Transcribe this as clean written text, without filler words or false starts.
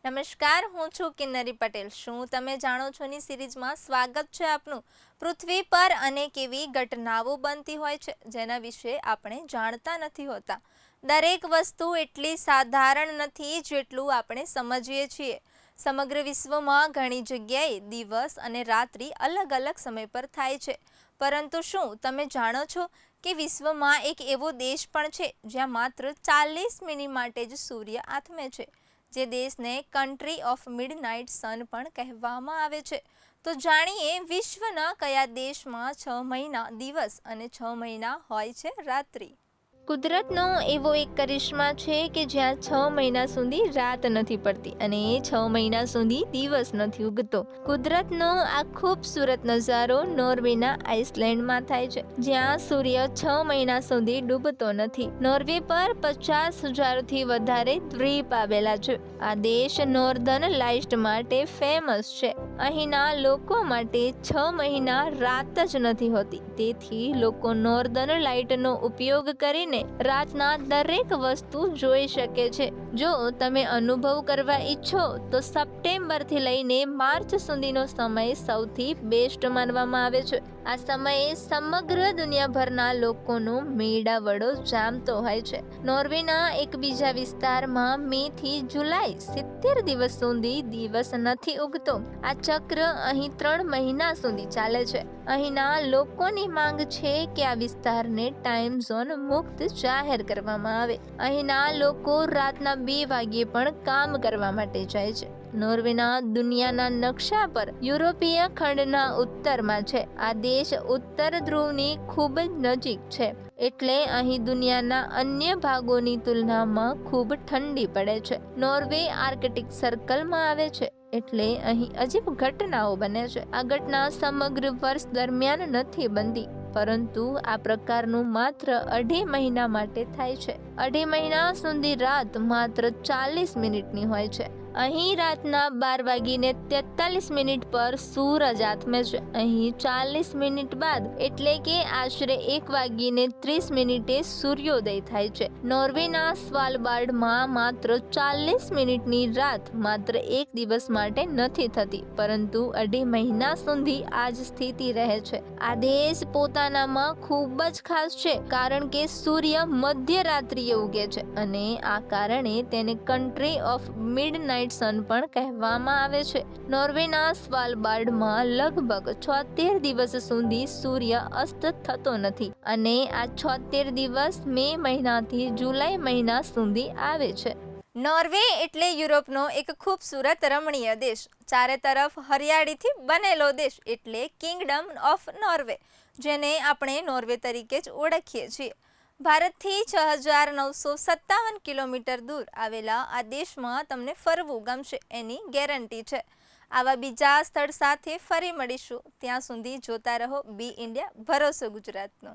નમસ્કાર, હું છું કિન્નરી પટેલ। શું તમે જાણો છો ની સિરીઝમાં સ્વાગત છે આપનું। પૃથ્વી પર અનેક એવી ઘટનાઓ બનતી હોય છે જેના વિશે આપણે જાણતા નથી હોતા। દરેક વસ્તુ એટલી સાધારણ નથી જેટલું આપણે સમજીએ છીએ। સમગ્ર વિશ્વમાં ઘણી જગ્યાએ દિવસ અને રાત્રિ અલગ અલગ સમય પર થાય છે, પરંતુ શું તમે જાણો છો કે વિશ્વમાં એક એવો દેશ પણ છે જ્યાં માત્ર 40 મિનિટ માટે જ સૂર્ય આથમે છે, જે દેશને કન્ટ્રી ઓફ મિડનાઇટ સન પણ કહેવામાં આવે છે। તો જાણીએ વિશ્વના કયા દેશમાં 6 મહિના દિવસ અને 6 મહિના હોય છે રાત્રિ। કુદરતનો એવો એક કરિશ્મા છે કે જ્યાં 6 મહિના સુધી રાત નથી પડતી અને 6 મહિના સુધી દિવસ નથી ઉગતો। કુદરતનો આ ખૂબસૂરત નજારો નોર્વેના આઇસલેન્ડમાં થાય છે, જ્યાં સૂર્ય 6 મહિના સુધી ડૂબતો નથી। નોર્વે પર 50,000થી વધારે દ્વીપ આવેલા છે। આ દેશ નોર્ધન લાઇટ્સ માટે ફેમસ છે। અહીંના લોકો માટે 6 મહિના રાત જ નથી હોતી, તેથી લોકો નોર્ધન લાઇટનો ઉપયોગ કરીને રાતના દરેક વસ્તુ જોઈ શકે છે। જો તમે અનુભવ કરવા ઈચ્છો તો સપ્ટેમ્બરથી લઈને માર્ચ સુધીનો સમય સૌથી બેસ્ટ માનવામાં આવે છે। આ સમયે સમગ્ર દુનિયાભરના લોકોનો મેળાવડો જામતો હોય છે। નોર્વેના એક બીજા વિસ્તારમાં મે થી જુલાઈ 70 દિવસ સુધી દિવસ નથી ઉગતો। આ ચક્ર અહીં 3 મહિના સુધી ચાલે છે। અહીંના લોકોની માંગ છે કે આ વિસ્તારને ટાઈમ ઝોન મુક્ત જાહેર કરવામાં આવે। અહીંના લોકો રાતના 2 વાગ્યે પણ કામ કરવા માટે જાય છે। નોર્વેના દુનિયાના નકશા પર યુરોપીય ખંડના ઉત્તરમાં છે। આ દેશ ઉત્તર ધ્રુવની ખૂબ જ નજીક છે, એટલે અહીં દુનિયાના અન્ય ભાગોની તુલનામાં ખૂબ ઠંડી પડે છે। નોર્વે આર્કટિક સર્કલમાં આવે છે, એટલે અહીં અજીબ ઘટનાઓ બને છે। આ ઘટના સમગ્ર વર્ષ દરમિયાન નથી બનતી, પરંતુ આ પ્રકારનું માત્ર 2.5 મહિના માટે થાય છે। 2.5 મહિના સુધી રાત માત્ર 40 મિનિટની હોય છે। અહીં રાતના 12:43 પર સૂરજ આથમે છે। અહીં 40 મિનિટ બાદ એટલે કે આશરે 1:30 સૂર્યોદય થાય છે। નોર્વેના સ્વાલબાર્ડમાં માત્ર 40 મિનિટની રાત માત્ર એક દિવસ માટે નથી થતી, પરંતુ 2.5 મહિના સુધી આ જ સ્થિતિ રહે છે। આ દેશ પોતાનામાં ખૂબ જ ખાસ છે, કારણ કે સૂર્ય મધ્યરાત્રિએ ઉગે છે અને આ કારણે તેને કન્ટ્રી ઓફ મિડનાઇટ સન પણ કહેવામાં આવે છે। નોર્વેના સ્વાલબાર્ડમાં લગભગ 76 દિવસ સુધી સૂર્ય અસ્ત થતો નથી અને આ 76 દિવસ મે મહિનાથી જુલાઈ મહિના સુધી આવે છે। નોર્વે એટલે યુરોપનો એક ખૂબસૂરત રમણીય દેશ। ચારે તરફ હરિયાળીથી બનેલો દેશ એટલે કિંગડમ ઓફ નોર્વે, જેને આપણે નોર્વે તરીકે જ ઓળખીએ છીએ। ભારતથી 6,957 કિલોમીટર દૂર આવેલા આ દેશમાં તમને ફરવું ગમશે એની ગેરંટી છે। આવા બીજા સ્થળ સાથે ફરી મળીશું, ત્યાં સુધી જોતા રહો બી ઇન્ડિયા, ભરોસો ગુજરાતનો।